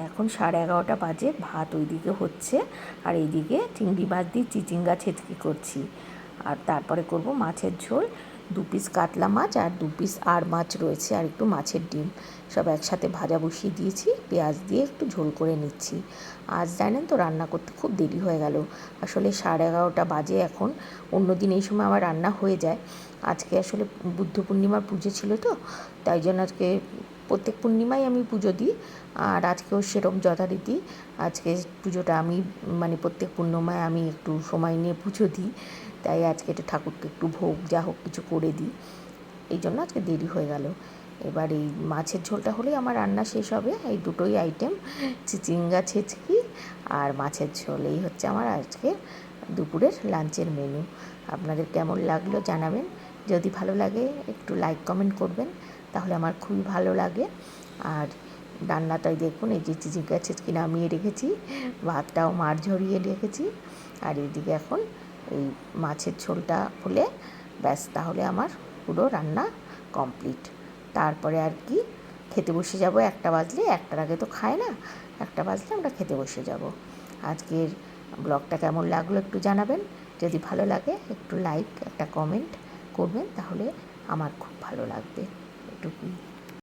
এখন 11:30 বাজে, ভাত ওইদিকে হচ্ছে আর এইদিকে চিংড়ি মাছ দিয়ে চিচিঙ্গা ছেঁচকি করছি। আর তারপরে করব মাছের ঝোল, 2 পিস কাতলা মাছ আর 2 পিস আর মাছ রয়েছে, আর একটু মাছের ডিম সব একসাথে ভাজা বসিয়ে দিয়েছি, পেঁয়াজ দিয়ে একটু ঝোল করে নিচ্ছি। আজ জানেন তো রান্না করতে খুব দেরি হয়ে গেল, আসলে 11:30 বাজে এখন। অন্য দিন এই সময় আমার রান্না হয়ে যায়, আজকে আসলে বুদ্ধ পূর্ণিমার পুজো ছিল তো, তাই জন্য আজকে প্রত্যেক পূর্ণিমায় আমি পুজো দিই, আর আজকেও সেরকম যথারীতি আজকে পুজোটা আমি প্রত্যেক পূর্ণিমায় আমি একটু সময় নিয়ে পুজো দিই, তাই আজকে একটু ঠাকুরকে একটু ভোগ যা হোক কিছু করে দিই, এই জন্য আজকে দেরি হয়ে গেল। এবার এই মাছের ঝোলটা হলেই আমার রান্না শেষ হবে। এই দুটোই আইটেম, চিচিঙ্গা ছেচকি আর মাছের ঝোল, এই হচ্ছে আমার আজকে দুপুরের লাঞ্চের মেনু। আপনাদের কেমন লাগলো জানাবেন, যদি ভালো লাগে একটু লাইক কমেন্ট করবেন, তাহলে আমার খুবই ভালো লাগে। আর রান্নাটাই দেখুন, এই যে চিচিঙ্গা ছেচকি নামিয়ে রেখেছি, ভাতটাও মাড় ঝরিয়ে রেখেছি, আর এইদিকে এখন এই মাছের ঝোলটা হলে ব্যাস, তাহলে আমার পুরো রান্না কমপ্লিট। তারপরে আর কি খেতে বসে যাব 1টা বাজলে, 1টার আগে তো খায় না, 1টা বাজলে আমরা খেতে বসে যাব। আজকের ব্লগটা কেমন লাগলো একটু জানাবেন, যদি ভালো লাগে একটু লাইক একটা কমেন্ট করবেন, তাহলে আমার খুব ভালো লাগবে। এটুকুই।